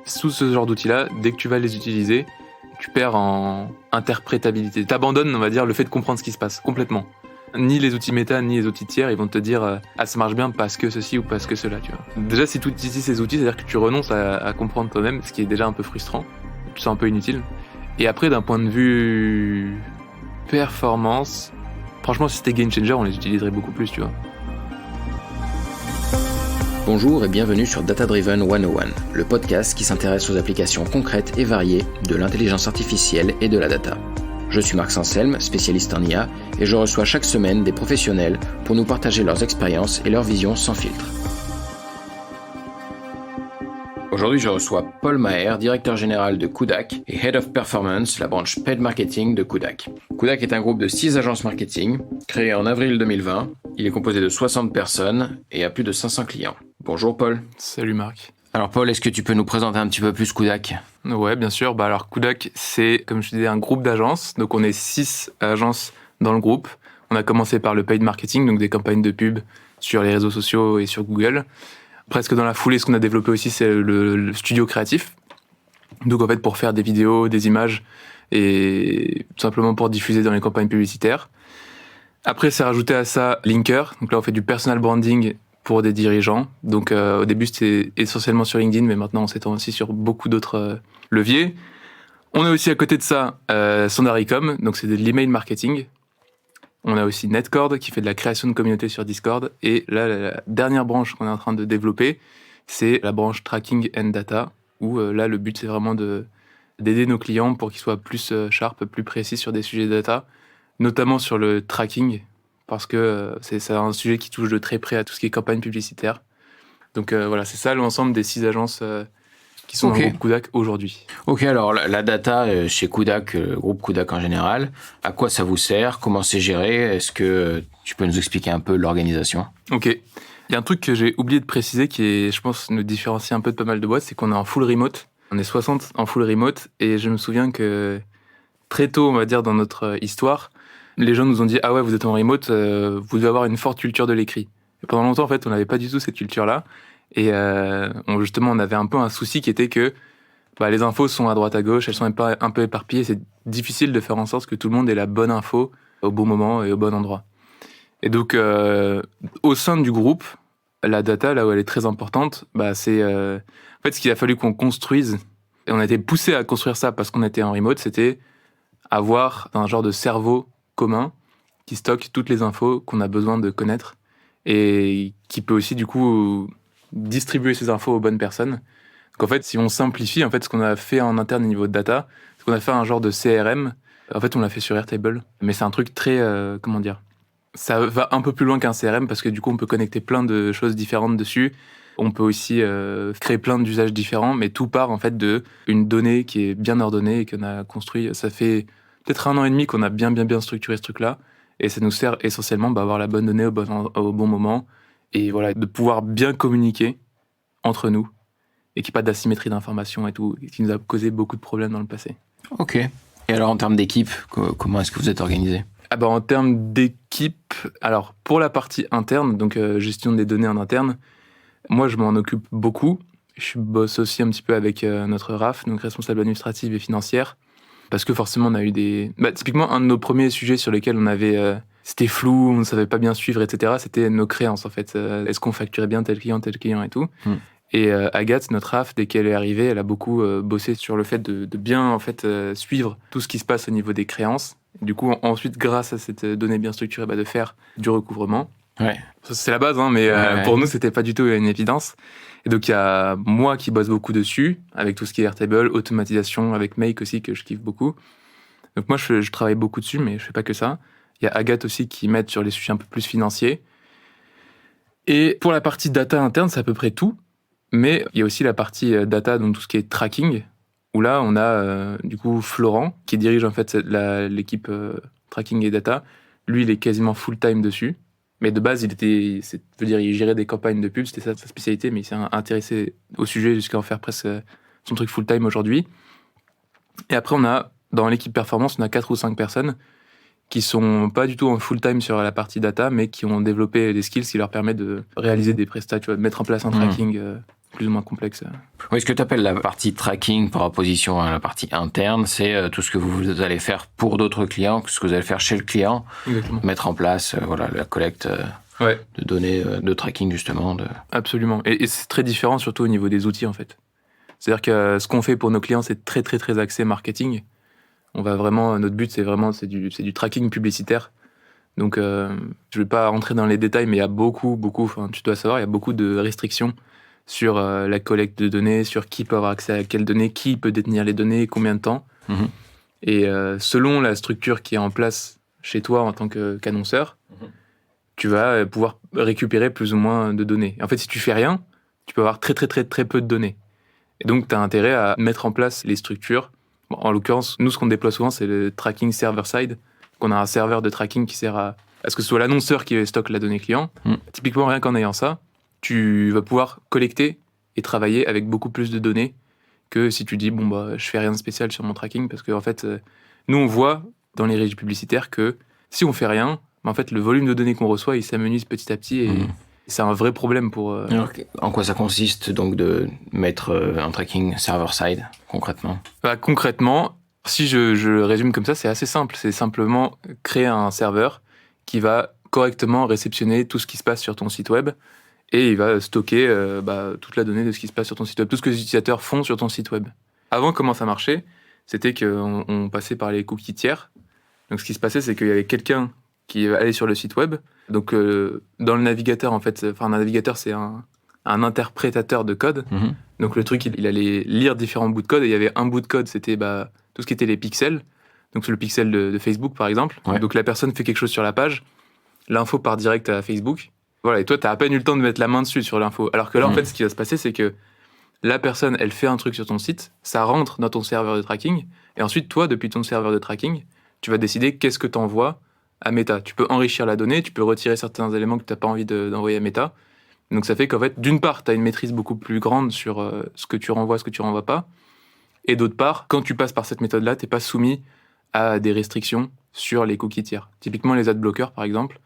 Sous ce genre d'outils-là, dès que tu vas les utiliser, tu perds en interprétabilité. T'abandonnes, on va dire, le fait de comprendre ce qui se passe complètement. Ni les outils méta, ni les outils tiers, ils vont te dire ah, ça marche bien parce que ceci ou parce que cela, tu vois. Déjà, si tu utilises ces outils, c'est-à-dire que tu renonces à comprendre toi-même, ce qui est déjà un peu frustrant, tu te sens un peu inutile. Et après, d'un point de vue performance, franchement, si c'était game changer, on les utiliserait beaucoup plus, tu vois. Bonjour et bienvenue sur Data Driven 101, le podcast qui s'intéresse aux applications concrètes et variées de l'intelligence artificielle et de la data. Je suis Marc Sanselme, spécialiste en IA, et je reçois chaque semaine des professionnels pour nous partager leurs expériences et leurs visions sans filtre. Aujourd'hui, je reçois Paul Maher, directeur général de Kudak et Head of Performance, la branche Paid Marketing de Kudak. Kudak est un groupe de 6 agences marketing, créé en avril 2020. Il est composé de 60 personnes et a plus de 500 clients. Bonjour Paul. Salut Marc. Alors Paul, est-ce que tu peux nous présenter un petit peu plus Kudak ? Ouais, bien sûr. Alors Kudak, c'est, comme je disais, un groupe d'agences. Donc on est 6 agences dans le groupe. On a commencé par le paid marketing, donc des campagnes de pub sur les réseaux sociaux et sur Google. Presque dans la foulée, ce qu'on a développé aussi, c'est le studio créatif. Donc en fait, pour faire des vidéos, des images et tout simplement pour diffuser dans les campagnes publicitaires. Après, c'est rajouté à ça Linker. Donc là, on fait du personal branding pour des dirigeants. Donc au début, c'était essentiellement sur LinkedIn, mais maintenant, on s'étend aussi sur beaucoup d'autres leviers. On a aussi à côté de ça Sondaricom, donc c'est de l'email marketing. On a aussi Netcord qui fait de la création de communautés sur Discord. Et là, la dernière branche qu'on est en train de développer, c'est la branche Tracking and Data, où là, le but, c'est vraiment d'aider nos clients pour qu'ils soient plus sharp, plus précis sur des sujets de data, notamment sur le tracking, parce que c'est un sujet qui touche de très près à tout ce qui est campagne publicitaire. Donc voilà, c'est ça l'ensemble des 6 agences qui sont dans le groupe Kudak aujourd'hui. Ok, alors la data chez Kudak, groupe Kudak en général, à quoi ça vous sert ? Comment c'est géré ? Est-ce que tu peux nous expliquer un peu l'organisation ? Ok. Il y a un truc que j'ai oublié de préciser qui est, je pense, nous différencie un peu de pas mal de boîtes, c'est qu'on est en full remote. On est 60 en full remote et je me souviens que très tôt, on va dire, dans notre histoire, les gens nous ont dit « Ah ouais, vous êtes en remote, vous devez avoir une forte culture de l'écrit ». Et pendant longtemps, en fait, on n'avait pas du tout cette culture-là. Et justement, on avait un peu un souci qui était que les infos sont à droite à gauche, elles sont un peu éparpillées. C'est difficile de faire en sorte que tout le monde ait la bonne info au bon moment et au bon endroit. Et donc, au sein du groupe, la data, là où elle est très importante, c'est en fait ce qu'il a fallu qu'on construise. Et on a été poussé à construire ça parce qu'on était en remote, c'était avoir un genre de cerveau commun qui stocke toutes les infos qu'on a besoin de connaître et qui peut aussi, du coup, distribuer ces infos aux bonnes personnes. Donc en fait, si on simplifie, en fait, ce qu'on a fait en interne au niveau de data, c'est qu'on a fait un genre de CRM. En fait, on l'a fait sur Airtable, mais c'est un truc très, ça va un peu plus loin qu'un CRM parce que du coup, on peut connecter plein de choses différentes dessus. On peut aussi créer plein d'usages différents, mais tout part en fait d'une donnée qui est bien ordonnée et qu'on a construit. Ça fait peut-être 1 an et demi qu'on a bien structuré ce truc-là, et ça nous sert essentiellement avoir la bonne donnée au bon moment. Et voilà, de pouvoir bien communiquer entre nous et qu'il n'y ait pas d'asymétrie d'information et tout, qui nous a causé beaucoup de problèmes dans le passé. Ok. Et alors, en termes d'équipe, comment est-ce que vous êtes organisé ? En termes d'équipe, alors pour la partie interne, donc gestion des données en interne, moi je m'en occupe beaucoup. Je bosse aussi un petit peu avec notre RAF, donc responsable administrative et financière, parce que forcément on a eu typiquement, un de nos premiers sujets sur lesquels on avait... c'était flou, on ne savait pas bien suivre, etc. C'était nos créances, en fait. Est-ce qu'on facturait bien tel client et tout. Et Agathe, notre RAF, dès qu'elle est arrivée, elle a beaucoup bossé sur le fait de bien, en fait, suivre tout ce qui se passe au niveau des créances. Du coup, ensuite, grâce à cette donnée bien structurée, de faire du recouvrement. Ouais. Ça, c'est la base, mais pour nous, c'était pas du tout une évidence. Et donc, il y a moi qui bosse beaucoup dessus, avec tout ce qui est Airtable, automatisation, avec Make aussi, que je kiffe beaucoup. Donc moi, je travaille beaucoup dessus, mais je fais pas que ça. Il y a Agathe aussi qui m'aide sur les sujets un peu plus financiers. Et pour la partie data interne, c'est à peu près tout. Mais il y a aussi la partie data, donc tout ce qui est tracking, où là, on a du coup Florent, qui dirige en fait l'équipe tracking et data. Lui, il est quasiment full-time dessus. Mais de base, il gérait des campagnes de pub, c'était ça sa spécialité, mais il s'est intéressé au sujet jusqu'à en faire presque son truc full-time aujourd'hui. Et après, dans l'équipe performance, on a 4 ou 5 personnes qui sont pas du tout en full-time sur la partie data, mais qui ont développé des skills qui leur permettent de réaliser des prestats, de mettre en place un tracking plus ou moins complexes. Oui, ce que tu appelles la partie tracking par opposition à la partie interne, c'est tout ce que vous allez faire pour d'autres clients, ce que vous allez faire chez le client, Exactement. mettre en place la collecte de données de tracking justement. Absolument. Et c'est très différent surtout au niveau des outils en fait. C'est-à-dire que ce qu'on fait pour nos clients, c'est très très très axé marketing. Notre but c'est du tracking publicitaire. Donc je vais pas rentrer dans les détails, mais il y a beaucoup, tu dois savoir, il y a beaucoup de restrictions sur la collecte de données, sur qui peut avoir accès à quelles données, qui peut détenir les données, combien de temps. Mm-hmm. Et selon la structure qui est en place chez toi en tant qu'annonceur, tu vas pouvoir récupérer plus ou moins de données. Et en fait, si tu fais rien, tu peux avoir très très très très peu de données. Et donc, tu as intérêt à mettre en place les structures. Bon, en l'occurrence, nous, ce qu'on déploie souvent, c'est le tracking server-side. On a un serveur de tracking qui sert à ce que ce soit l'annonceur qui stocke la donnée client. Typiquement, rien qu'en ayant ça, tu vas pouvoir collecter et travailler avec beaucoup plus de données que si tu dis, je fais rien de spécial sur mon tracking, parce qu'en fait, nous, on voit dans les régies publicitaires que si on fait rien, en fait, le volume de données qu'on reçoit, il s'amenuise petit à petit et c'est un vrai problème pour... Alors, en quoi ça consiste donc de mettre un tracking server-side, concrètement ? Concrètement, si je résume comme ça, c'est assez simple. C'est simplement créer un serveur qui va correctement réceptionner tout ce qui se passe sur ton site web et il va stocker toute la donnée de ce qui se passe sur ton site web, tout ce que les utilisateurs font sur ton site web. Avant, comment ça marchait ? C'était qu'on passait par les cookies tiers. Donc, ce qui se passait, c'est qu'il y avait quelqu'un qui allait sur le site web. Donc, dans le navigateur, en fait, un navigateur, c'est un interprétateur de code. Mm-hmm. Donc, le truc, il allait lire différents bouts de code et il y avait un bout de code, c'était tout ce qui était les pixels. Donc, c'est le pixel de Facebook, par exemple. Ouais. Donc, la personne fait quelque chose sur la page. L'info part direct à Facebook. Voilà, et toi, tu as à peine eu le temps de mettre la main dessus sur l'info. Alors que là, en fait, ce qui va se passer, c'est que la personne, elle fait un truc sur ton site, ça rentre dans ton serveur de tracking, et ensuite, toi, depuis ton serveur de tracking, tu vas décider qu'est-ce que tu envoies à Meta. Tu peux enrichir la donnée, tu peux retirer certains éléments que tu n'as pas envie d'envoyer à Meta. Donc, ça fait qu'en fait, d'une part, tu as une maîtrise beaucoup plus grande sur ce que tu renvoies, ce que tu renvoies pas, et d'autre part, quand tu passes par cette méthode-là, tu n'es pas soumis à des restrictions sur les cookies tiers. Typiquement, les adblockers, par exemple,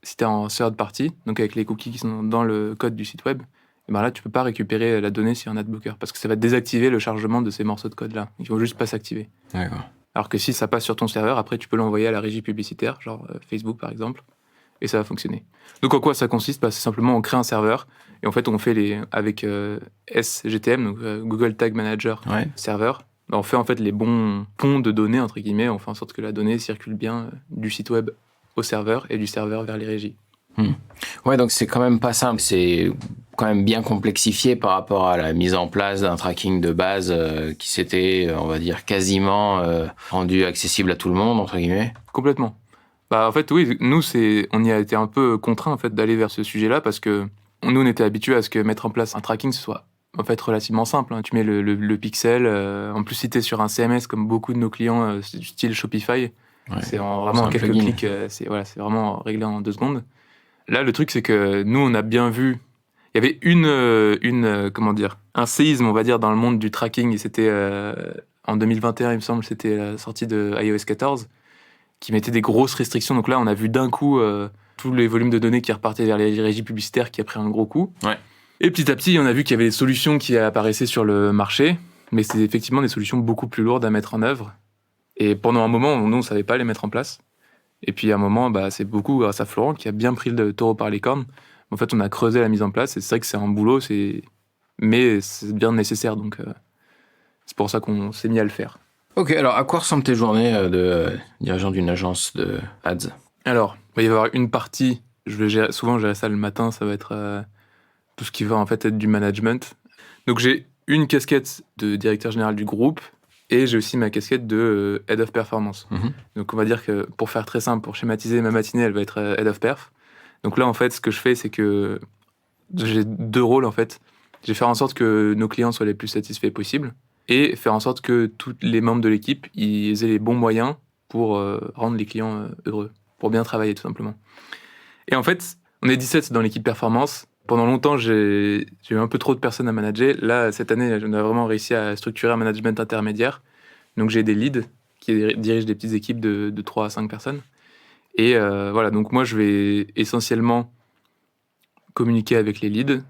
si tu es en third party, donc avec les cookies qui sont dans le code du site web, et là, tu peux pas récupérer la donnée sur un adblocker parce que ça va désactiver le chargement de ces morceaux de code-là. Ils vont juste pas s'activer. D'accord. Alors que si ça passe sur ton serveur, après, tu peux l'envoyer à la régie publicitaire, genre Facebook, par exemple, et ça va fonctionner. Donc, en quoi ça consiste ? C'est simplement, on crée un serveur et en fait, on fait avec SGTM, donc Google Tag Manager Server. On fait en fait les bons ponts de données, entre guillemets. On fait en sorte que la donnée circule bien du site web au serveur et du serveur vers les régies. Ouais, donc c'est quand même pas simple. C'est quand même bien complexifié par rapport à la mise en place d'un tracking de base qui s'était, on va dire, quasiment rendu accessible à tout le monde, entre guillemets. Complètement. En fait, oui, nous, on y a été un peu contraints en fait, d'aller vers ce sujet-là parce que nous, on était habitués à ce que mettre en place un tracking, ce soit en fait relativement simple. Tu mets le pixel. En plus, si tu es sur un CMS, comme beaucoup de nos clients, du style Shopify, c'est vraiment quelques clics. C'est vraiment réglé en 2 secondes. Là, le truc, c'est que nous, on a bien vu... Il y avait un séisme, on va dire, dans le monde du tracking. Et c'était en 2021, il me semble, c'était la sortie de iOS 14, qui mettait des grosses restrictions. Donc là, on a vu d'un coup tous les volumes de données qui repartaient vers les régies publicitaires qui a pris un gros coup. Ouais. Et petit à petit, on a vu qu'il y avait des solutions qui apparaissaient sur le marché, mais c'est effectivement des solutions beaucoup plus lourdes à mettre en œuvre. Et pendant un moment, nous, on ne savait pas les mettre en place. Et puis à un moment, c'est beaucoup grâce à Florent qui a bien pris le taureau par les cornes. En fait, on a creusé la mise en place et c'est vrai que c'est un boulot, mais c'est bien nécessaire. Donc c'est pour ça qu'on s'est mis à le faire. Ok, alors à quoi ressemblent tes journées de dirigeant d'une agence de ads ? Alors, il va y avoir une partie, souvent je gérer ça le matin, ça va être tout ce qui va en fait être du management. Donc j'ai une casquette de directeur général du groupe et j'ai aussi ma casquette de Head of Performance. Donc on va dire que pour faire très simple, pour schématiser ma matinée, elle va être Head of Perf. Donc là en fait ce que je fais c'est que j'ai 2 rôles en fait. Je vais faire en sorte que nos clients soient les plus satisfaits possibles et faire en sorte que tous les membres de l'équipe ils aient les bons moyens pour rendre les clients heureux, pour bien travailler tout simplement. Et en fait, on est 17 dans l'équipe Performance. Pendant longtemps, j'ai eu un peu trop de personnes à manager. Là, cette année, on a vraiment réussi à structurer un management intermédiaire. Donc, j'ai des leads qui dirigent des petites équipes de 3 à 5 personnes. Et voilà, donc moi, je vais essentiellement communiquer avec les leads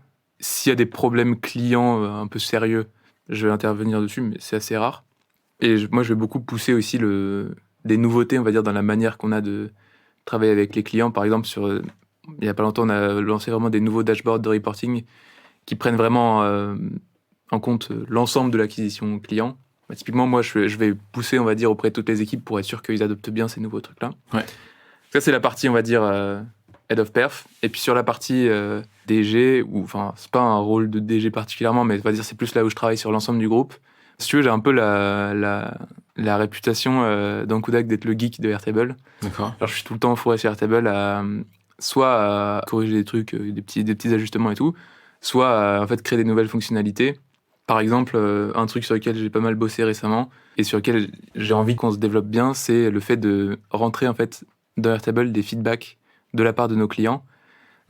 s'il y a des problèmes clients un peu sérieux, je vais intervenir dessus, mais c'est assez rare. Et moi, je vais beaucoup pousser aussi des nouveautés, on va dire, dans la manière qu'on a de travailler avec les clients. Par exemple, il n'y a pas longtemps, on a lancé vraiment des nouveaux dashboards de reporting qui prennent vraiment en compte l'ensemble de l'acquisition client. Typiquement, moi, je vais pousser, on va dire, auprès de toutes les équipes pour être sûr qu'ils adoptent bien ces nouveaux trucs-là. Ouais. Ça, c'est la partie, on va dire, Head of Perf. Et puis sur la partie DG, c'est pas un rôle de DG particulièrement, mais on va dire c'est plus là où je travaille sur l'ensemble du groupe. Si tu veux, j'ai un peu la réputation dans Kudak d'être le geek de Airtable. D'accord. Alors je suis tout le temps fourré sur Airtable soit à corriger des trucs, des petits ajustements et tout, soit à en fait, créer des nouvelles fonctionnalités. Par exemple, un truc sur lequel j'ai pas mal bossé récemment et sur lequel j'ai envie qu'on se développe bien, c'est le fait de rentrer en fait, dans Airtable des feedbacks de la part de nos clients.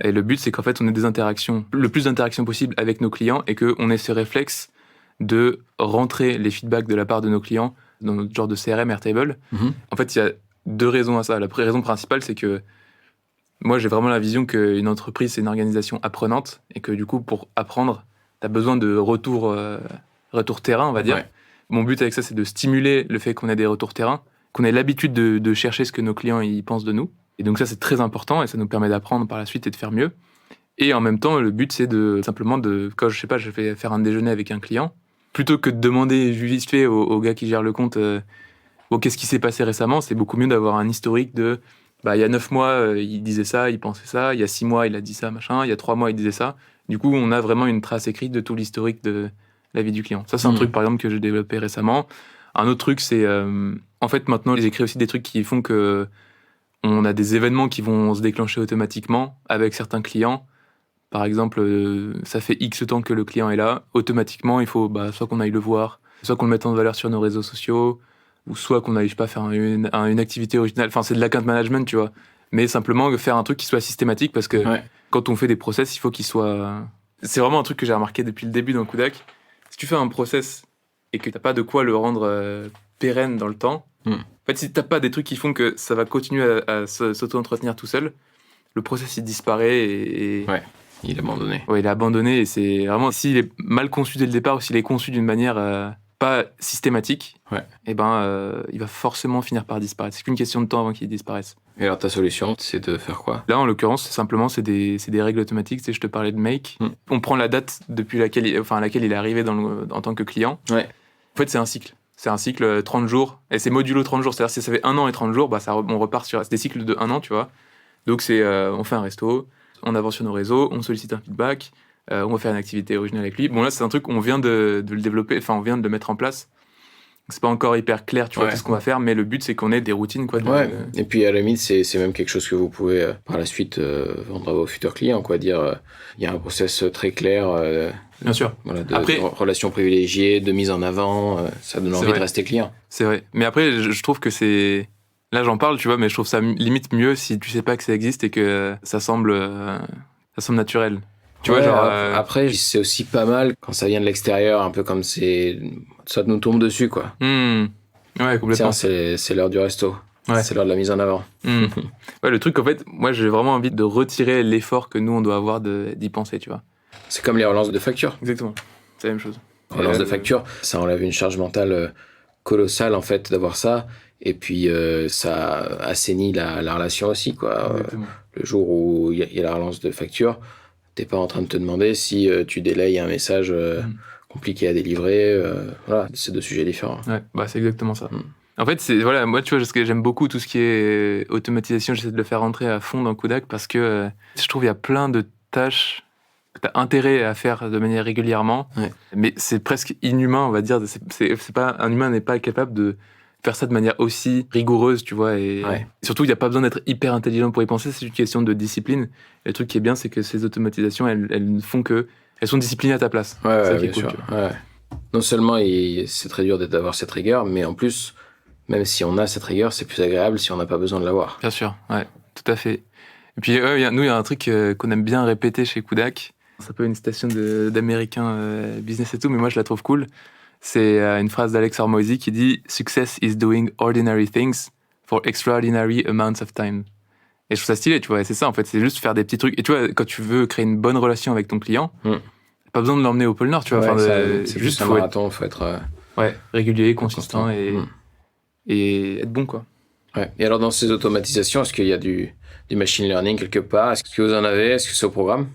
Et le but, c'est qu'en fait, on ait le plus d'interactions possible avec nos clients et qu'on ait ce réflexe de rentrer les feedbacks de la part de nos clients dans notre genre de CRM Airtable. En fait, il y a 2 raisons à ça. La raison principale, c'est que moi, j'ai vraiment la vision qu'une entreprise, c'est une organisation apprenante et que du coup, pour apprendre, tu as besoin de retour terrain, on va dire. Ouais. Mon but avec ça, c'est de stimuler le fait qu'on ait des retours terrain, qu'on ait l'habitude de chercher ce que nos clients ils pensent de nous. Et donc ça, c'est très important et ça nous permet d'apprendre par la suite et de faire mieux. Et en même temps, le but, c'est quand je vais faire un déjeuner avec un client, plutôt que de demander vite fait au gars qui gère le compte qu'est-ce qui s'est passé récemment, c'est beaucoup mieux d'avoir un historique de il y a 9 mois, il disait ça, il pensait ça, il y a 6 mois, il a dit ça, machin, il y a 3 mois, il disait ça. Du coup, on a vraiment une trace écrite de tout l'historique de la vie du client. Ça, c'est un truc, par exemple, que j'ai développé récemment. Un autre truc, c'est en fait, maintenant, j'écris aussi des trucs qui font que on a des événements qui vont se déclencher automatiquement avec certains clients. Par exemple, ça fait X temps que le client est là. Automatiquement, il faut soit qu'on aille le voir, soit qu'on le mette en valeur sur nos réseaux sociaux, ou soit qu'on aille, faire une activité originale. Enfin, c'est de l'account management, tu vois. Mais simplement faire un truc qui soit systématique parce que quand on fait des process, il faut qu'il soit... C'est vraiment un truc que j'ai remarqué depuis le début dans Kudak. Si tu fais un process et que t'as pas de quoi le rendre pérenne dans le temps, en fait, si t'as pas des trucs qui font que ça va continuer à s'auto-entretenir tout seul, le process il disparaît et... Ouais, il est abandonné. Ouais, il est abandonné et c'est vraiment... S'il est mal conçu dès le départ ou s'il est conçu d'une manière pas systématique, il va forcément finir par disparaître. C'est qu'une question de temps avant qu'il disparaisse. Et alors ta solution, c'est de faire quoi ? Là, en l'occurrence, c'est des règles automatiques. Tu sais, je te parlais de Make. On prend la date depuis à laquelle il est arrivé en tant que client. Ouais. En fait, c'est un cycle. C'est un cycle 30 jours. Et c'est modulo 30 jours. C'est-à-dire, si ça fait 1 an et 30 jours, on repart sur... C'est des cycles de 1 an, tu vois. Donc, on fait un resto, on avance sur nos réseaux, on sollicite un feedback, on va faire une activité originale avec lui. Bon, là, c'est un truc, on vient de le développer, on vient de le mettre en place. C'est pas encore hyper clair, tu vois, tout ce qu'on va faire, mais le but, c'est qu'on ait des routines, quoi. Et puis, à la limite, c'est même quelque chose que vous pouvez, par la suite, vendre à vos futurs clients, quoi. Dire, il y a un process très clair. Bien sûr. Voilà, après, de relations privilégiées, de mise en avant, ça donne envie de rester client. C'est vrai. Mais après, je trouve que c'est... Là, j'en parle, tu vois, mais je trouve ça limite mieux si tu sais pas que ça existe et que ça semble naturel. Tu vois, Après, c'est aussi pas mal quand ça vient de l'extérieur, un peu comme ça nous tombe dessus, quoi. Ouais, complètement. Tiens, c'est l'heure du resto. Ouais. C'est l'heure de la mise en avant. Ouais, le truc, en fait, moi, j'ai vraiment envie de retirer l'effort que nous, on doit avoir d'y penser, tu vois. C'est comme les relances de factures. Exactement. C'est la même chose. Relance de facture, ça enlève une charge mentale colossale, en fait, d'avoir ça. Et puis, ça assainit la relation aussi, quoi. Le jour où il y a la relance de facture, t'es pas en train de te demander si tu délayes un message compliqué à délivrer. Voilà, c'est 2 sujets différents. Ouais, c'est exactement ça. En fait, moi, tu vois, j'aime beaucoup tout ce qui est automatisation. J'essaie de le faire rentrer à fond dans Kudak parce que je trouve qu'il y a plein de tâches que tu as intérêt à faire de manière régulièrement. Ouais. Mais c'est presque inhumain, on va dire. Un humain n'est pas capable de faire ça de manière aussi rigoureuse, tu vois. Et surtout, il n'y a pas besoin d'être hyper intelligent pour y penser. C'est une question de discipline. Et le truc qui est bien, c'est que ces automatisations, elles font que elles sont disciplinées à ta place. Ouais, c'est ça qui est cool. Non seulement c'est très dur d'avoir cette rigueur, mais en plus, même si on a cette rigueur, c'est plus agréable si on n'a pas besoin de l'avoir. Bien sûr, ouais, tout à fait. Et puis, il y a un truc qu'on aime bien répéter chez Kudak. C'est un peu une citation d'américain business et tout, mais moi, je la trouve cool. C'est une phrase d'Alex Hormozy qui dit « Success is doing ordinary things for extraordinary amounts of time ». Et je trouve ça stylé, tu vois. Et c'est ça, en fait, c'est juste faire des petits trucs. Et tu vois, quand tu veux créer une bonne relation avec ton client, pas besoin de l'emmener au pôle Nord, tu vois. C'est juste un marathon, faut être régulier, consistant et être bon, quoi. Ouais. Et alors, dans ces automatisations, est-ce qu'il y a du machine learning quelque part? Est-ce que vous en avez? Est-ce que c'est au programme?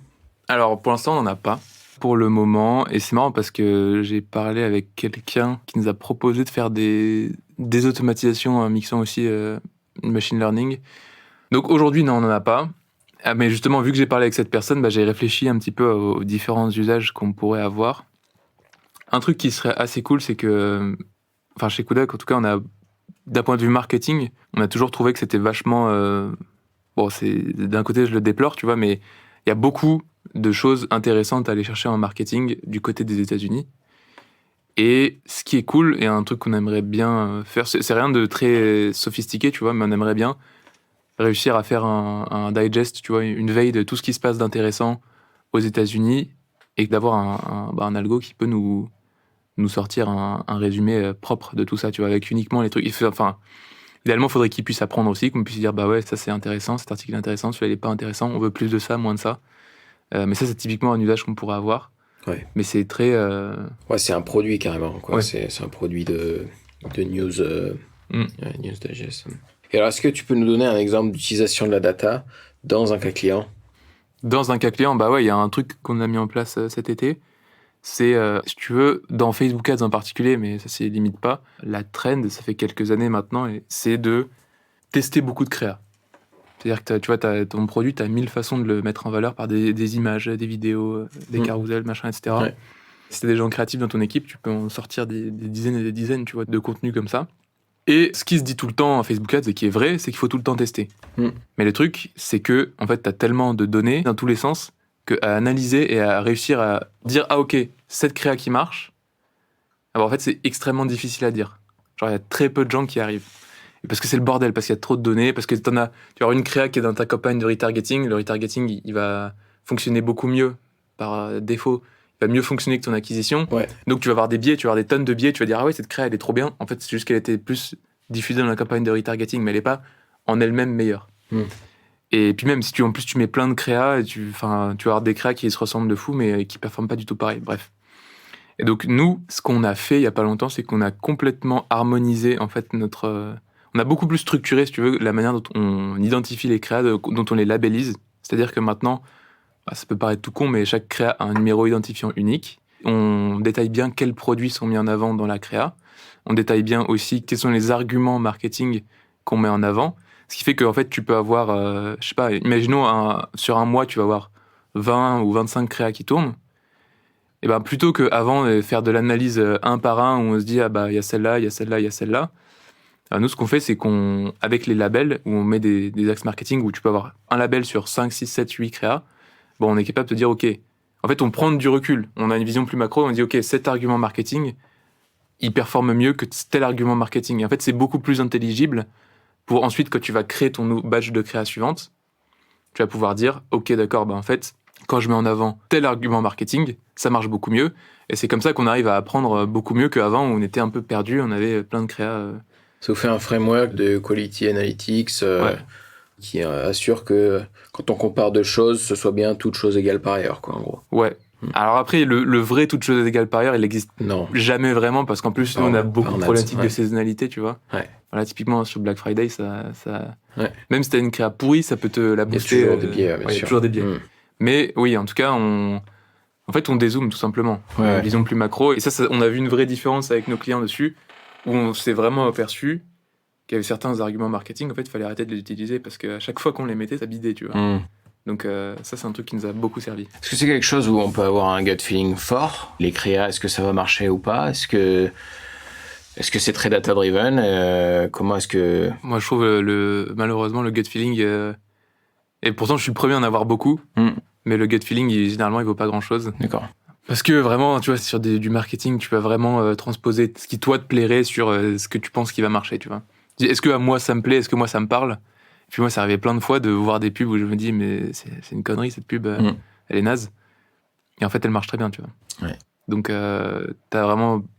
Alors, pour l'instant, on n'en a pas pour le moment. Et c'est marrant parce que j'ai parlé avec quelqu'un qui nous a proposé de faire des automatisations en mixant aussi machine learning. Donc aujourd'hui, non, on n'en a pas. Mais justement, vu que j'ai parlé avec cette personne, j'ai réfléchi un petit peu aux différents usages qu'on pourrait avoir. Un truc qui serait assez cool, c'est que, chez Kudak, en tout cas, d'un point de vue marketing, on a toujours trouvé que c'était vachement... d'un côté, je le déplore, tu vois, mais il y a beaucoup de choses intéressantes à aller chercher en marketing du côté des États-Unis. Et ce qui est cool, et un truc qu'on aimerait bien faire, c'est rien de très sophistiqué, tu vois, mais on aimerait bien réussir à faire un digest, tu vois, une veille de tout ce qui se passe d'intéressant aux États-Unis et d'avoir un algo qui peut nous sortir un résumé propre de tout ça, tu vois, avec uniquement les trucs. Idéalement, il faudrait qu'il puisse apprendre aussi, qu'on puisse dire, ça c'est intéressant, cet article est intéressant, celui-là il est pas intéressant, on veut plus de ça, moins de ça. Mais ça, c'est typiquement un usage qu'on pourrait avoir. Ouais. Mais c'est très... c'est un produit carrément, quoi. Ouais. C'est un produit de news, news digest. Et alors, est-ce que tu peux nous donner un exemple d'utilisation de la data dans un cas client? Dans un cas client, il y a un truc qu'on a mis en place cet été. C'est, si tu veux, dans Facebook Ads en particulier, mais ça s'y limite pas, la trend, ça fait quelques années maintenant, et c'est de tester beaucoup de créa. C'est-à-dire que tu vois, ton produit, tu as 1000 façons de le mettre en valeur par des images, des vidéos, des carousels, machin, etc. Ouais. Si t'as des gens créatifs dans ton équipe, tu peux en sortir des dizaines et des dizaines, tu vois, de contenus comme ça. Et ce qui se dit tout le temps en Facebook Ads et qui est vrai, c'est qu'il faut tout le temps tester. Mais le truc, c'est que, en fait, t'as tellement de données dans tous les sens qu'à analyser et à réussir à dire, ah ok, cette créa qui marche, en fait, c'est extrêmement difficile à dire. Genre, il y a très peu de gens qui arrivent. Et parce que c'est le bordel, parce qu'il y a trop de données, parce que tu vas avoir une créa qui est dans ta campagne de retargeting. Le retargeting, il va fonctionner beaucoup mieux par défaut. Il va mieux fonctionner que ton acquisition. Ouais. Donc, tu vas avoir des biais, tu vas avoir des tonnes de biais. Tu vas dire, ah ouais, cette créa, elle est trop bien. En fait, c'est juste qu'elle était plus diffusée dans la campagne de retargeting, mais elle n'est pas en elle-même meilleure. Et puis même, si tu mets plein de créas, tu vas avoir des créas qui se ressemblent de fou, mais qui ne performent pas du tout pareil. Bref. Et donc, nous, ce qu'on a fait il n'y a pas longtemps, c'est qu'on a complètement harmonisé, en fait, on a beaucoup plus structuré, si tu veux, la manière dont on identifie les créas, dont on les labellise. C'est-à-dire que maintenant, ça peut paraître tout con, mais chaque créa a un numéro identifiant unique. On détaille bien quels produits sont mis en avant dans la créa. On détaille bien aussi quels sont les arguments marketing qu'on met en avant. Ce qui fait qu'en fait, tu peux avoir, imaginons sur un mois, tu vas avoir 20 ou 25 créas qui tournent. Et plutôt qu'avant faire de l'analyse un par un, où on se dit, il y a celle-là, il y a celle-là, il y a celle-là. Alors nous, ce qu'on fait, c'est avec les labels, où on met des axes marketing, où tu peux avoir un label sur 5, 6, 7, 8 créas, on est capable de dire, OK, en fait, on prend du recul. On a une vision plus macro, on dit, OK, cet argument marketing, il performe mieux que tel argument marketing. Et en fait, c'est beaucoup plus intelligible pour ensuite, quand tu vas créer ton badge de créa suivante, tu vas pouvoir dire, OK, d'accord, en fait, quand je mets en avant tel argument marketing, ça marche beaucoup mieux. Et c'est comme ça qu'on arrive à apprendre beaucoup mieux qu'avant, où on était un peu perdu, on avait plein de créas... Ça vous fait un framework de quality analytics qui assure que quand on compare deux choses, ce soit bien toutes choses égales par ailleurs, quoi, en gros. Ouais. Alors après, le vrai toutes choses égales par ailleurs, il n'existe jamais vraiment, parce qu'en plus, nous, on a beaucoup de problématiques de saisonnalité, tu vois. Ouais. Voilà, typiquement, sur Black Friday, même si t'as une créa pourrie, ça peut te la booster. Il y a toujours des biais, bien sûr. Il y a toujours des biais. Mais oui, en tout cas, on dézoome tout simplement. Une vision plus macro. Et ça, on a vu une vraie différence avec nos clients dessus, où on s'est vraiment aperçu qu'il y avait certains arguments marketing, en fait, il fallait arrêter de les utiliser parce qu'à chaque fois qu'on les mettait, ça bidait, tu vois. Donc ça, c'est un truc qui nous a beaucoup servi. Est-ce que c'est quelque chose où on peut avoir un gut feeling fort? Les créas, est-ce que ça va marcher ou pas? Est-ce que c'est très data-driven? Comment est-ce que... Moi, je trouve malheureusement le gut feeling... Et pourtant, je suis le premier à en avoir beaucoup, mais le gut feeling, généralement, il vaut pas grand-chose. D'accord. Parce que vraiment, tu vois, sur du marketing, tu vas vraiment transposer ce qui, toi, te plairait sur ce que tu penses qui va marcher, tu vois. Est-ce que à moi, ça me plaît? Est-ce que moi, ça me parle? Et puis moi, ça arrivait plein de fois de voir des pubs où je me dis, mais c'est une connerie, cette pub, elle est naze. Et en fait, elle marche très bien, tu vois. Ouais. Donc, t'as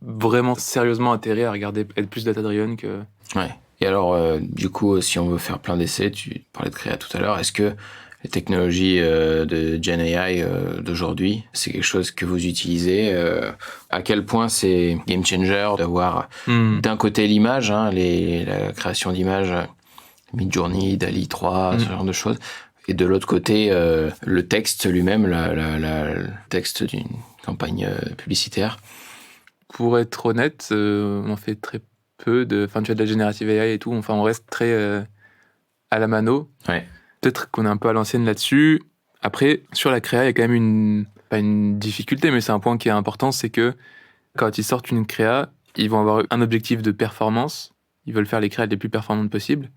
vraiment sérieusement intérêt à être plus data-driven que... Ouais. Et alors, du coup, si on veut faire plein d'essais, tu parlais de créa tout à l'heure, est-ce que les technologies de Gen AI d'aujourd'hui, c'est quelque chose que vous utilisez. À quel point c'est game changer d'avoir d'un côté l'image, la création d'images, Midjourney, DALL-E 3, ce genre de choses, et de l'autre côté le texte lui-même, le texte d'une campagne publicitaire. Pour être honnête, on fait très peu tu as de la générative AI et tout, enfin on reste très à la mano. Ouais. Peut-être qu'on est un peu à l'ancienne là-dessus. Après, sur la créa, il y a quand même pas une difficulté, mais c'est un point qui est important, c'est que quand ils sortent une créa, ils vont avoir un objectif de performance, ils veulent faire les créas les plus performantes possibles,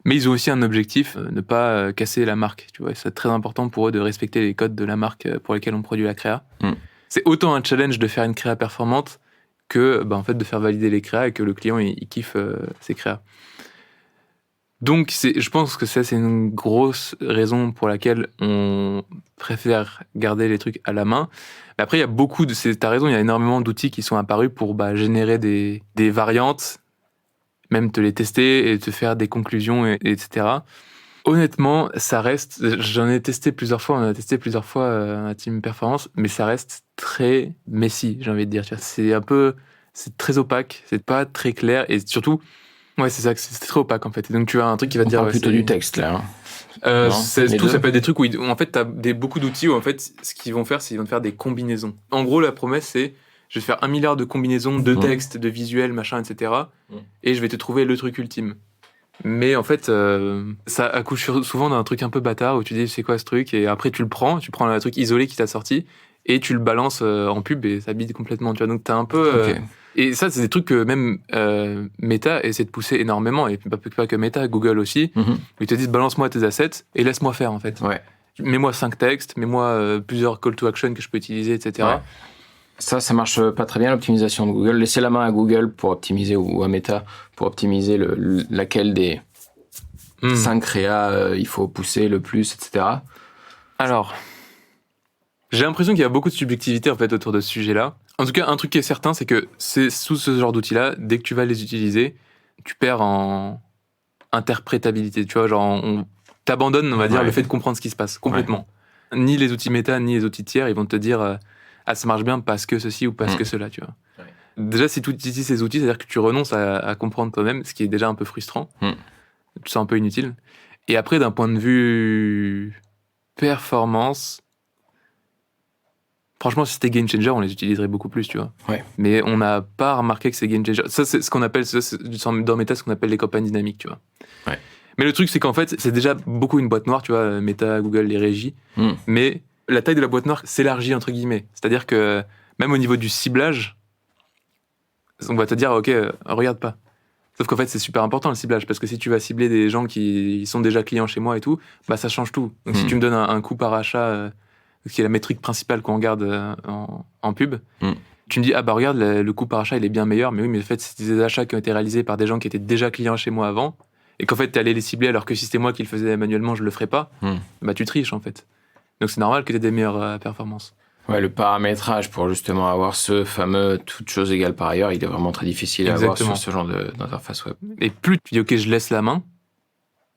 mais ils ont aussi un objectif, ne pas casser la marque, tu vois. C'est très important pour eux de respecter les codes de la marque pour lesquels on produit la créa. C'est autant un challenge de faire une créa performante que en fait, de faire valider les créas et que le client il kiffe ses créas. Donc, je pense que ça, c'est une grosse raison pour laquelle on préfère garder les trucs à la main. Mais après, il y a t'as raison, il y a énormément d'outils qui sont apparus pour générer des variantes, même te les tester et te faire des conclusions, etc. Honnêtement, ça reste... J'en ai testé plusieurs fois, on a testé plusieurs fois un team performance, mais ça reste très messy, j'ai envie de dire. C'est très opaque, c'est pas très clair, et surtout... Ouais, c'est ça, c'est très opaque en fait. Et donc tu as un truc qui va te dire. On parle plutôt du texte là. Ça peut être des trucs où en fait t'as beaucoup d'outils où en fait ce qu'ils vont faire, c'est qu'ils vont te faire des combinaisons. En gros, la promesse c'est je vais faire 1 milliard de combinaisons de textes, de visuels, machin, etc. Et je vais te trouver le truc ultime. Mais en fait, ça accouche souvent d'un truc un peu bâtard où tu dis c'est quoi ce truc, et après tu prends un truc isolé qui t'a sorti et tu le balances en pub et ça bide complètement. Tu vois, donc t'as un peu. Okay. Et ça, c'est des trucs que même Meta essaie de pousser énormément, et pas que Meta, Google aussi. Ils te disent balance-moi tes assets et laisse-moi faire en fait. Ouais. Mets-moi 5 textes, mets-moi plusieurs call to action que je peux utiliser, etc. Ouais. Ça marche pas très bien l'optimisation de Google. Laissez la main à Google pour optimiser, ou à Meta pour optimiser laquelle des 5 créas il faut pousser le plus, etc. Alors, j'ai l'impression qu'il y a beaucoup de subjectivité en fait autour de ce sujet-là. En tout cas, un truc qui est certain, c'est que sous ce genre d'outils-là, dès que tu vas les utiliser, tu perds en interprétabilité. Tu vois, genre, t'abandonnes, on va dire, le fait de comprendre ce qui se passe complètement. Ouais. Ni les outils méta, ni les outils tiers, ils vont te dire ça marche bien parce que ceci ou parce que cela, tu vois. Ouais. Déjà, si tu utilises ces outils, c'est-à-dire que tu renonces à comprendre toi-même, ce qui est déjà un peu frustrant. Tu sens un peu inutile. Et après, d'un point de vue performance, franchement, si c'était game changer, on les utiliserait beaucoup plus, tu vois. Ouais. Mais on n'a pas remarqué que c'est game changer. Ça, c'est ce qu'on appelle, dans Meta, ce qu'on appelle les campagnes dynamiques, tu vois. Ouais. Mais le truc, c'est qu'en fait, c'est déjà beaucoup une boîte noire, tu vois, Meta, Google, les régies. Mais la taille de la boîte noire s'élargit, entre guillemets. C'est-à-dire que même au niveau du ciblage, on va te dire, ok, regarde pas. Sauf qu'en fait, c'est super important le ciblage, parce que si tu vas cibler des gens qui sont déjà clients chez moi et tout, ça change tout. Donc si tu me donnes un coût par achat... qui est la métrique principale qu'on regarde en pub, tu me dis, regarde, le coût par achat, il est bien meilleur, mais oui, mais en fait, c'est des achats qui ont été réalisés par des gens qui étaient déjà clients chez moi avant, et qu'en fait, t'es allé les cibler alors que si c'était moi qui le faisais manuellement, je le ferais pas, tu triches, en fait. Donc c'est normal que t'aies des meilleures performances. Ouais, le paramétrage pour justement avoir ce fameux toutes choses égales par ailleurs, il est vraiment très difficile à avoir sur ce genre d'interface web. Et plus tu dis, ok, je laisse la main,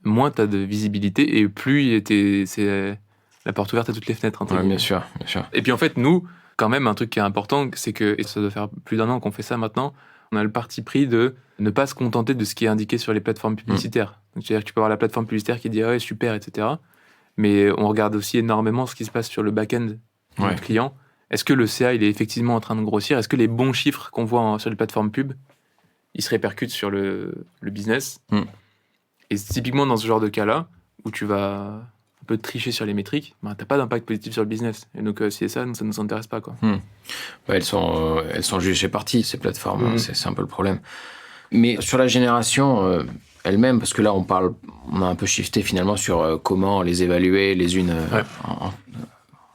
moins t'as de visibilité, et plus c'est la porte ouverte à toutes les fenêtres. Bien sûr, bien sûr. Et puis en fait, nous, quand même, un truc qui est important, c'est que, et ça doit faire plus d'1 an qu'on fait ça maintenant, on a le parti pris de ne pas se contenter de ce qui est indiqué sur les plateformes publicitaires. Donc, c'est-à-dire que tu peux avoir la plateforme publicitaire qui dit « ouais, super », etc. Mais on regarde aussi énormément ce qui se passe sur le back-end de notre client. Est-ce que le CA, il est effectivement en train de grossir ? Est-ce que les bons chiffres qu'on voit sur les plateformes pub, ils se répercutent sur le business ? Et typiquement, dans ce genre de cas-là, où tu vas un peu tricher sur les métriques, t'as pas d'impact positif sur le business. Et donc, si c'est ça nous intéresse pas, quoi. Elles sont jugées chez partie, ces plateformes. C'est un peu le problème. Mais sur la génération elle-même, parce que là, on a un peu shifté finalement sur comment les évaluer les unes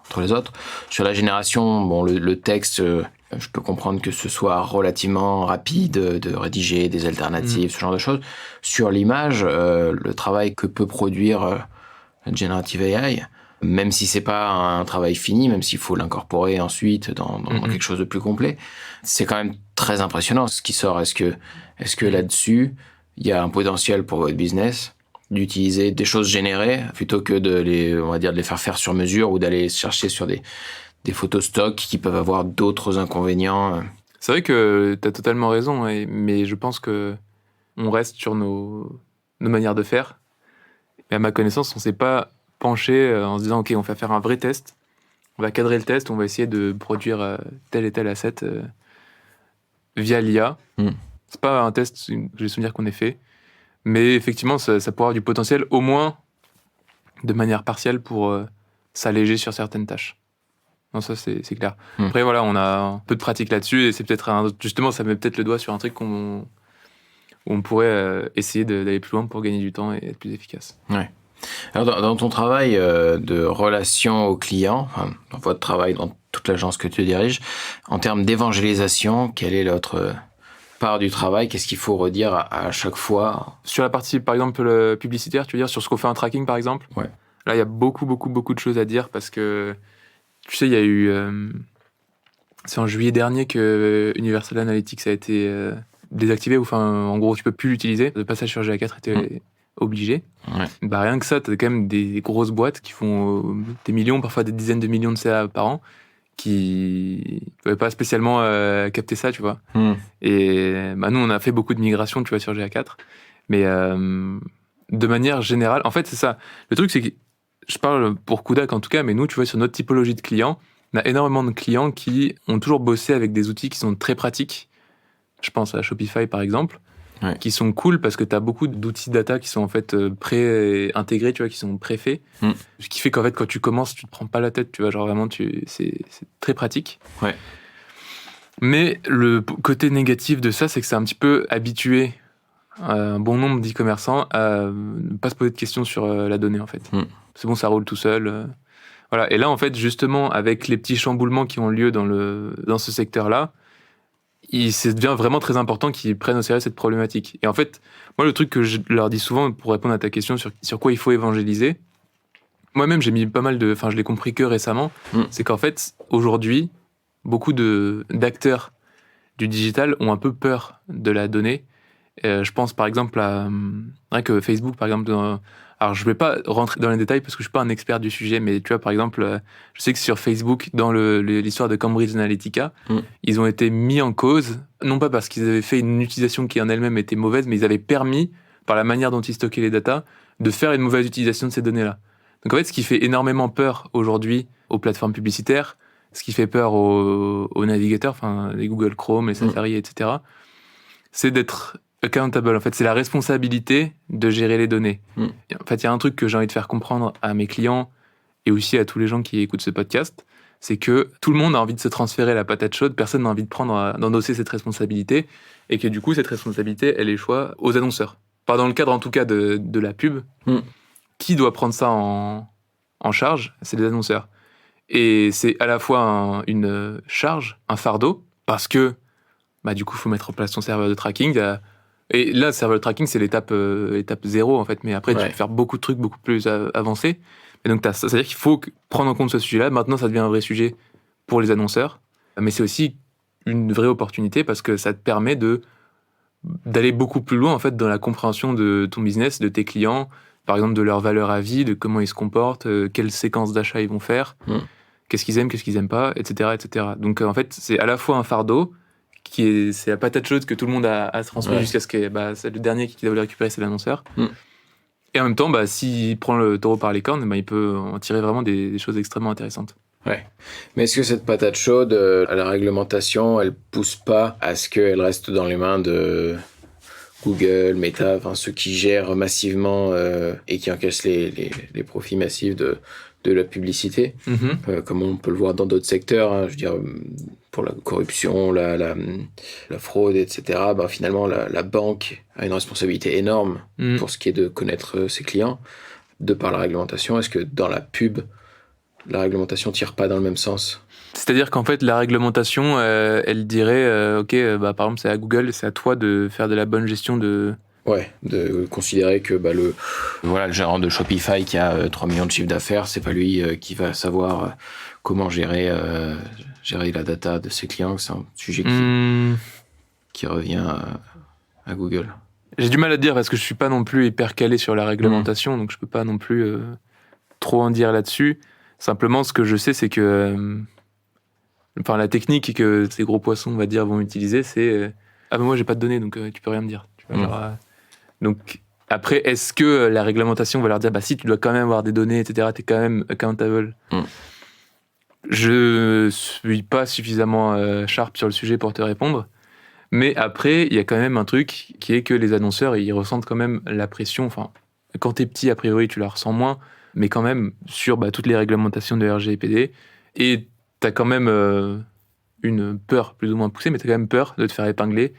entre les autres. Sur la génération, le texte, je peux comprendre que ce soit relativement rapide de rédiger des alternatives, ce genre de choses. Sur l'image, le travail que peut produire la Generative AI, même si c'est pas un travail fini, même s'il faut l'incorporer ensuite dans quelque chose de plus complet, c'est quand même très impressionnant ce qui sort. Est-ce que là-dessus, il y a un potentiel pour votre business d'utiliser des choses générées plutôt que on va dire, de les faire sur mesure ou d'aller chercher sur des photos stock qui peuvent avoir d'autres inconvénients. C'est vrai que tu as totalement raison, mais je pense que on reste sur nos manières de faire. Et à ma connaissance, on s'est pas penché en se disant ok, on va faire un vrai test, on va cadrer le test, on va essayer de produire tel et tel asset via l'IA. C'est pas un test, j'ai souvenir qu'on ait fait, mais effectivement, ça pourrait avoir du potentiel, au moins de manière partielle, pour s'alléger sur certaines tâches. Non, ça c'est clair. Après voilà, on a un peu de pratique là-dessus et c'est peut-être justement, ça met peut-être le doigt sur un truc où on pourrait essayer d'aller plus loin pour gagner du temps et être plus efficace. Ouais. Alors dans ton travail de relation aux clients, dans votre travail dans toute l'agence que tu diriges, en termes d'évangélisation, quelle est l'autre part du travail? Qu'est-ce qu'il faut redire à chaque fois? Sur la partie, par exemple, publicitaire, tu veux dire, sur ce qu'on fait en tracking, par exemple? Ouais. Là, il y a beaucoup de choses à dire parce que, tu sais, il y a eu... c'est en juillet dernier que Universal Analytics a été désactivé, ou enfin, en gros, tu peux plus l'utiliser. Le passage sur GA4 était obligé. Ouais. Bah, rien que ça, t'as quand même des grosses boîtes qui font des millions, parfois des dizaines de millions de CA par an, qui ne pouvaient pas spécialement capter ça, tu vois. Et bah, nous, on a fait beaucoup de migrations, tu vois, sur GA4. Mais de manière générale, en fait, c'est ça. Le truc, c'est que je parle pour Kudak en tout cas, mais nous, tu vois, sur notre typologie de clients, on a énormément de clients qui ont toujours bossé avec des outils qui sont très pratiques. Je pense à Shopify, par exemple, qui sont cool parce que tu as beaucoup d'outils data qui sont en fait pré-intégrés, tu vois, qui sont pré-faits. Ce qui fait qu'en fait, quand tu commences, tu te prends pas la tête, tu vois, genre vraiment, c'est très pratique. Ouais. Mais le côté négatif de ça, c'est que c'est un petit peu habitué un bon nombre d'e-commerçants à ne pas se poser de questions sur la donnée, en fait. C'est bon, ça roule tout seul. Voilà. Et là, en fait, justement, avec les petits chamboulements qui ont lieu dans ce secteur-là, ça devient vraiment très important qu'ils prennent au sérieux cette problématique. Et en fait, moi, le truc que je leur dis souvent pour répondre à ta question sur quoi il faut évangéliser, moi-même, j'ai mis pas mal enfin, je l'ai compris que récemment, c'est qu'en fait, aujourd'hui, beaucoup d'acteurs du digital ont un peu peur de la donnée. Je pense par exemple à rien que Facebook, par exemple. Alors, je vais pas rentrer dans les détails parce que je suis pas un expert du sujet, mais tu vois, par exemple, je sais que sur Facebook, dans l'histoire de Cambridge Analytica, ils ont été mis en cause, non pas parce qu'ils avaient fait une utilisation qui en elle-même était mauvaise, mais ils avaient permis, par la manière dont ils stockaient les datas, de faire une mauvaise utilisation de ces données-là. Donc en fait, ce qui fait énormément peur aujourd'hui aux plateformes publicitaires, ce qui fait peur aux navigateurs, enfin les Google Chrome, les Safari, etc., c'est d'être accountable. En fait, c'est la responsabilité de gérer les données. En fait, il y a un truc que j'ai envie de faire comprendre à mes clients et aussi à tous les gens qui écoutent ce podcast, c'est que tout le monde a envie de se transférer la patate chaude, personne n'a envie d'endosser cette responsabilité, et que du coup, cette responsabilité, elle échoit aux annonceurs. Pas dans le cadre, en tout cas, de la pub. Qui doit prendre ça en charge? C'est les annonceurs. Et c'est à la fois une charge, un fardeau, parce que bah, du coup, il faut mettre en place son serveur de tracking. Et là, le serveur de tracking, c'est l'étape 0, en fait. Mais après, tu peux faire beaucoup de trucs beaucoup plus avancés. Et donc, c'est-à-dire qu'il faut prendre en compte ce sujet-là. Maintenant, ça devient un vrai sujet pour les annonceurs. Mais c'est aussi une vraie opportunité parce que ça te permet d'aller beaucoup plus loin, en fait, dans la compréhension de ton business, de tes clients, par exemple, de leur valeur à vie, de comment ils se comportent, quelles séquences d'achat ils vont faire, qu'est-ce qu'ils aiment, qu'est-ce qu'ils aiment pas, etc., etc. Donc, en fait, c'est à la fois un fardeau, c'est la patate chaude que tout le monde a transmis jusqu'à ce que c'est le dernier qui doit le récupérer, c'est l'annonceur. Et en même temps, s'il prend le taureau par les cornes, il peut en tirer vraiment des choses extrêmement intéressantes. Ouais. Mais est-ce que cette patate chaude, la réglementation, elle pousse pas à ce qu'elle reste dans les mains de Google, Meta, enfin ceux qui gèrent massivement et qui encaissent les profits massifs de la publicité, comme on peut le voir dans d'autres secteurs, hein, je veux dire, pour la corruption, la fraude, etc. Finalement, la banque a une responsabilité énorme pour ce qui est de connaître ses clients, de par la réglementation. Est-ce que dans la pub, la réglementation tire pas dans le même sens? C'est-à-dire qu'en fait, la réglementation, elle dirait, OK, par exemple, c'est à Google, c'est à toi de faire de la bonne gestion de... Ouais, de considérer que le gérant de Shopify qui a 3 millions de chiffre d'affaires, c'est pas lui qui va savoir comment gérer la data de ses clients. C'est un sujet qui revient à Google. J'ai du mal à dire parce que je suis pas non plus hyper calé sur la réglementation, donc je peux pas non plus trop en dire là-dessus. Simplement, ce que je sais, c'est que la technique que ces gros poissons, on va dire, vont utiliser, c'est ah ben moi j'ai pas de données, donc tu peux rien me dire. Tu vois, genre, donc après, est-ce que la réglementation va leur dire bah si tu dois quand même avoir des données, etc. T'es quand même accountable. Je suis pas suffisamment sharp sur le sujet pour te répondre. Mais après, il y a quand même un truc qui est que les annonceurs, ils ressentent quand même la pression. Enfin, quand t'es petit, a priori, tu la ressens moins, mais quand même sur toutes les réglementations de RGPD. Et t'as quand même une peur plus ou moins poussée, mais t'as quand même peur de te faire épingler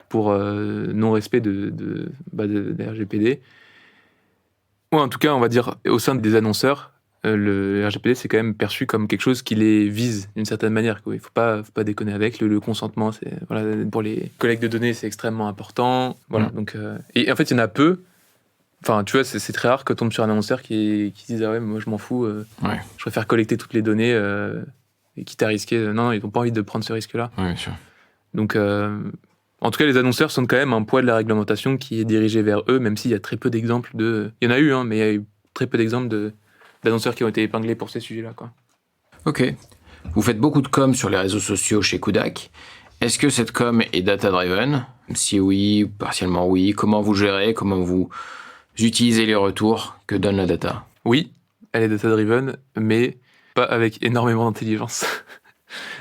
pour non-respect de RGPD. Ou en tout cas, on va dire, au sein des annonceurs, le RGPD, c'est quand même perçu comme quelque chose qui les vise d'une certaine manière, quoi. Il faut pas déconner avec. Le consentement, pour les collectes de données, c'est extrêmement important. Voilà, donc, et en fait, il y en a peu. Enfin, tu vois, c'est très rare que tu tombes sur un annonceur qui dise ah ouais, moi je m'en fous, je préfère collecter toutes les données et quitte à risquer. Non, ils n'ont pas envie de prendre ce risque-là. Oui, bien sûr. Donc, en tout cas, les annonceurs sont quand même un poids de la réglementation qui est dirigé vers eux, même s'il y a très peu d'exemples de. Il y en a eu, mais il y a eu très peu d'exemples d'annonceurs qui ont été épinglés pour ces sujets-là, quoi. Ok. Vous faites beaucoup de com sur les réseaux sociaux chez Kudak. Est-ce que cette com est data-driven ? Si oui, partiellement oui. Comment vous gérez ? Comment vous utilisez les retours que donne la data ? Oui, elle est data-driven, mais pas avec énormément d'intelligence.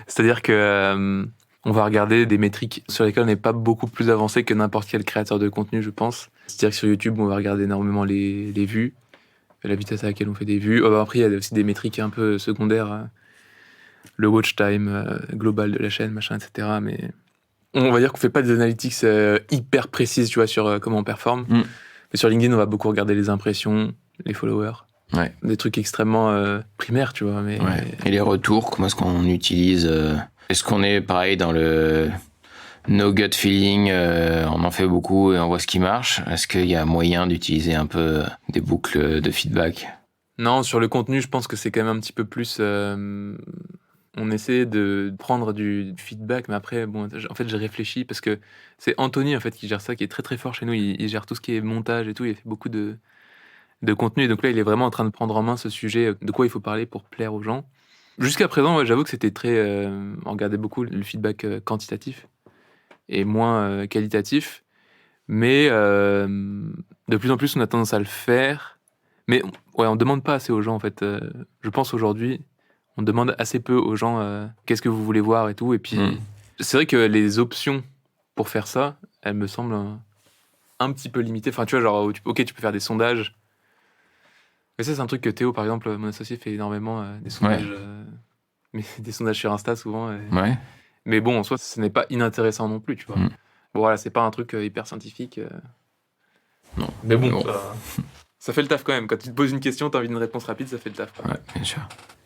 C'est-à-dire que on va regarder des métriques sur lesquelles on n'est pas beaucoup plus avancé que n'importe quel créateur de contenu, je pense. C'est-à-dire que sur YouTube, on va regarder énormément les vues, la vitesse à laquelle on fait des vues. Après, il y a aussi des métriques un peu secondaires, le watch time global de la chaîne, machin, etc. Mais on va dire qu'on fait pas des analytics hyper précises, tu vois, sur comment on performe. Mais sur LinkedIn, on va beaucoup regarder les impressions, les followers. Ouais. Des trucs extrêmement primaires, tu vois. Mais... Et les retours, comment est-ce qu'on utilise Est-ce qu'on est pareil dans le no gut feeling, on en fait beaucoup et on voit ce qui marche ? Est-ce qu'il y a moyen d'utiliser un peu des boucles de feedback ? Non, sur le contenu, je pense que c'est quand même un petit peu plus... on essaie de prendre du feedback, mais après, en fait, j'ai réfléchi parce que c'est Anthony, en fait, qui gère ça, qui est très très fort chez nous. Il gère tout ce qui est montage et tout. Il fait beaucoup de contenu. Et donc là, il est vraiment en train de prendre en main ce sujet, de quoi il faut parler pour plaire aux gens. Jusqu'à présent, j'avoue que c'était très... on regardait beaucoup le feedback quantitatif et moins qualitatif. Mais de plus en plus, on a tendance à le faire. Mais ouais, on demande pas assez aux gens, en fait. Je pense aujourd'hui, on demande assez peu aux gens qu'est-ce que vous voulez voir et tout. Et puis, c'est vrai que les options pour faire ça, elles me semblent un petit peu limitées. Enfin, tu vois, genre, ok, tu peux faire des sondages. Mais ça, c'est un truc que Théo, par exemple, mon associé, fait énormément, des sondages. Mais des sondages sur Insta, souvent. Ouais. Mais bon, en soi, ce n'est pas inintéressant non plus, tu vois. Bon, voilà, c'est pas un truc hyper scientifique. Non. Mais bon, ça fait le taf quand même. Quand tu te poses une question, t'as envie d'une réponse rapide, ça fait le taf. Quoi. Ouais, bien sûr.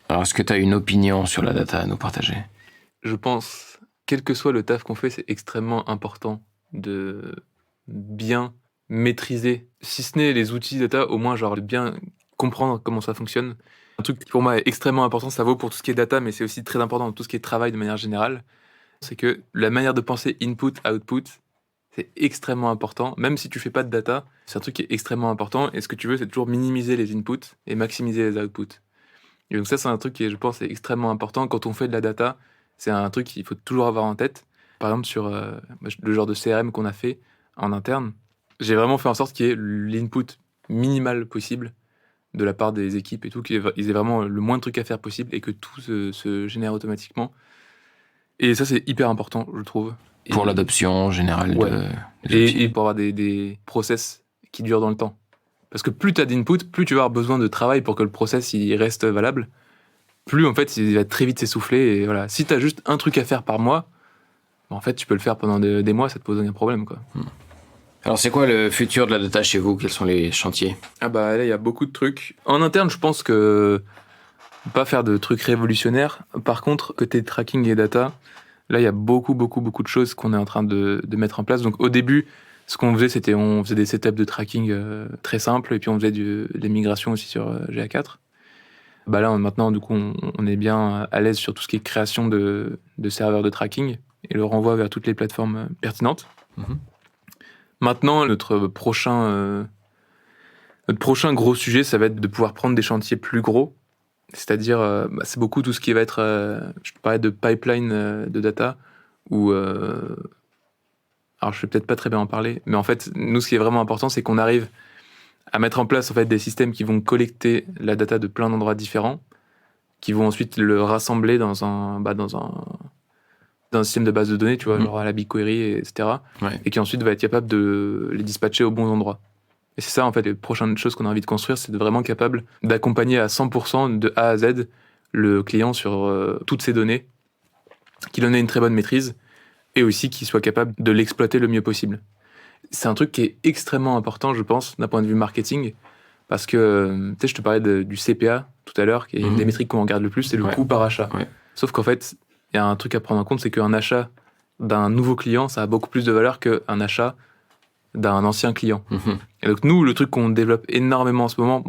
Alors, est-ce que tu as une opinion sur la data à nous partager ? Je pense, quel que soit le taf qu'on fait, c'est extrêmement important de bien maîtriser, si ce n'est les outils data, au moins genre de bien comprendre comment ça fonctionne. Un truc qui pour moi est extrêmement important, ça vaut pour tout ce qui est data, mais c'est aussi très important dans tout ce qui est travail de manière générale, c'est que la manière de penser input-output, c'est extrêmement important. Même si tu fais pas de data, c'est un truc qui est extrêmement important. Et ce que tu veux, c'est toujours minimiser les inputs et maximiser les outputs. Et donc ça, c'est un truc qui, je pense, est extrêmement important. Quand on fait de la data, c'est un truc qu'il faut toujours avoir en tête. Par exemple, sur le genre de CRM qu'on a fait en interne, j'ai vraiment fait en sorte qu'il y ait l'input minimal possible de la part des équipes et tout, qu'ils aient vraiment le moins de trucs à faire possible et que tout se génère automatiquement. Et ça, c'est hyper important, je trouve. Pour l'adoption générale et pour avoir des process qui durent dans le temps. Parce que plus tu as d'input, plus tu vas avoir besoin de travail pour que le process il reste valable. Plus en fait, il va très vite s'essouffler. Et voilà. Si tu as juste un truc à faire par mois, en fait, tu peux le faire pendant des mois, ça te pose aucun problème, quoi. Alors, c'est quoi le futur de la data chez vous ? Quels sont les chantiers ? Ah bah là, il y a beaucoup de trucs. En interne, je pense que pas faire de trucs révolutionnaires. Par contre, côté tracking et data, là, il y a beaucoup de choses qu'on est en train de mettre en place. Donc, au début, ce qu'on faisait, c'était on faisait des setups de tracking très simples, et puis on faisait des migrations aussi sur GA4. Bah là, maintenant, du coup, on est bien à l'aise sur tout ce qui est création de serveurs de tracking et le renvoi vers toutes les plateformes pertinentes. Maintenant, notre prochain gros sujet, ça va être de pouvoir prendre des chantiers plus gros. C'est-à-dire, c'est beaucoup tout ce qui va être... je te parlais de pipeline de data, ou... alors, je vais peut-être pas très bien en parler, mais en fait, nous, ce qui est vraiment important, c'est qu'on arrive à mettre en place en fait, des systèmes qui vont collecter la data de plein d'endroits différents, qui vont ensuite le rassembler dans un système de base de données, tu vois, genre à la BigQuery, etc. Ouais. Et qui ensuite va être capable de les dispatcher aux bons endroits. Et c'est ça, en fait, les prochaines choses qu'on a envie de construire, c'est vraiment capable d'accompagner à 100% de A à Z le client sur toutes ces données, qu'il en ait une très bonne maîtrise, et aussi qu'il soit capable de l'exploiter le mieux possible. C'est un truc qui est extrêmement important, je pense, d'un point de vue marketing, parce que, tu sais, je te parlais du CPA tout à l'heure, qui est une des métriques qu'on regarde le plus, c'est le coût par achat. Ouais. Sauf qu'en fait, il y a un truc à prendre en compte, c'est qu'un achat d'un nouveau client, ça a beaucoup plus de valeur qu'un achat d'un ancien client. Et donc nous, le truc qu'on développe énormément en ce moment,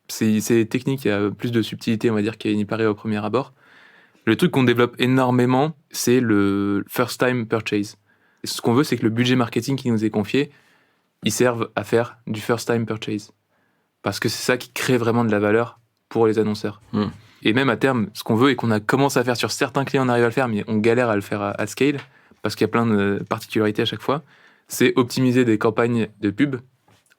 c'est technique, il y a plus de subtilité, on va dire, qu'il n'y paraît au premier abord. Le truc qu'on développe énormément, c'est le first time purchase. Et ce qu'on veut, c'est que le budget marketing qui nous est confié, il serve à faire du first time purchase. Parce que c'est ça qui crée vraiment de la valeur pour les annonceurs. Et même à terme, ce qu'on veut et qu'on a commencé à faire sur certains clients, on arrive à le faire, mais on galère à le faire à scale, parce qu'il y a plein de particularités à chaque fois, c'est optimiser des campagnes de pub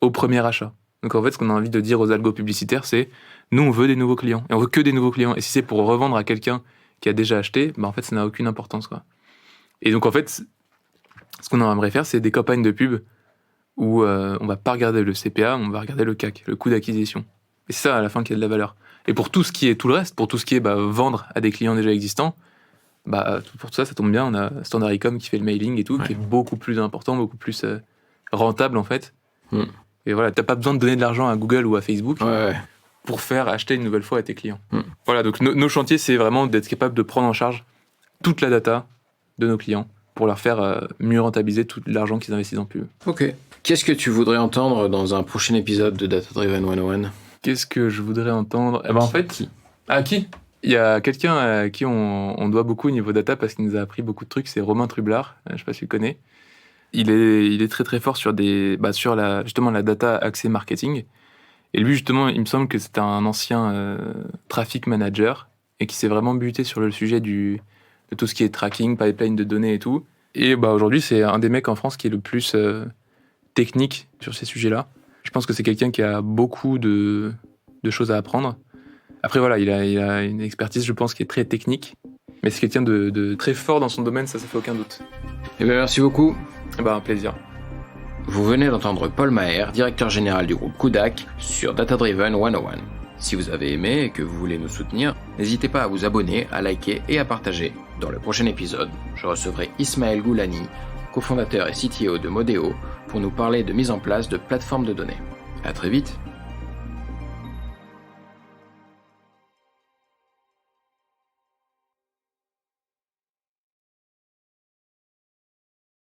au premier achat. Donc en fait, ce qu'on a envie de dire aux algos publicitaires, c'est nous, on veut des nouveaux clients. Et on veut que des nouveaux clients. Et si c'est pour revendre à quelqu'un qui a déjà acheté, en fait, ça n'a aucune importance, quoi. Et donc en fait, ce qu'on aimerait faire, c'est des campagnes de pub où on va pas regarder le CPA, on va regarder le CAC, le coût d'acquisition. Et c'est ça, à la fin, qui a de la valeur. Et pour tout ce qui est tout le reste, pour tout ce qui est vendre à des clients déjà existants, pour tout ça, ça tombe bien, on a Standard.com qui fait le mailing et tout, qui est beaucoup plus important, beaucoup plus rentable, en fait. Et voilà, t'as pas besoin de donner de l'argent à Google ou à Facebook pour faire acheter une nouvelle fois à tes clients. Voilà, donc nos chantiers, c'est vraiment d'être capable de prendre en charge toute la data de nos clients pour leur faire mieux rentabiliser tout l'argent qu'ils investissent en pub. Ok. Qu'est-ce que tu voudrais entendre dans un prochain épisode de Data Driven 101 ? Qu'est-ce que je voudrais entendre ? En fait... Qui ? Qui ? Il y a quelqu'un à qui on doit beaucoup au niveau data parce qu'il nous a appris beaucoup de trucs, c'est Romain Trublard, je sais pas si tu le connais. Il est très très fort sur justement la data axée marketing. Et lui justement, il me semble que c'était un ancien traffic manager et qui s'est vraiment buté sur le sujet de tout ce qui est tracking, pipeline de données et tout. Et aujourd'hui, c'est un des mecs en France qui est le plus technique sur ces sujets-là. Je pense que c'est quelqu'un qui a beaucoup de choses à apprendre. Après, voilà, il a une expertise, je pense, qui est très technique. Mais c'est quelqu'un de très fort dans son domaine, ça fait aucun doute. Eh bien, merci beaucoup. Un plaisir. Vous venez d'entendre Paul Maher, directeur général du groupe Kudak, sur Data Driven 101. Si vous avez aimé et que vous voulez nous soutenir, n'hésitez pas à vous abonner, à liker et à partager. Dans le prochain épisode, je recevrai Ismaël Goulani, cofondateur et CTO de Modeo, pour nous parler de mise en place de plateformes de données. À très vite.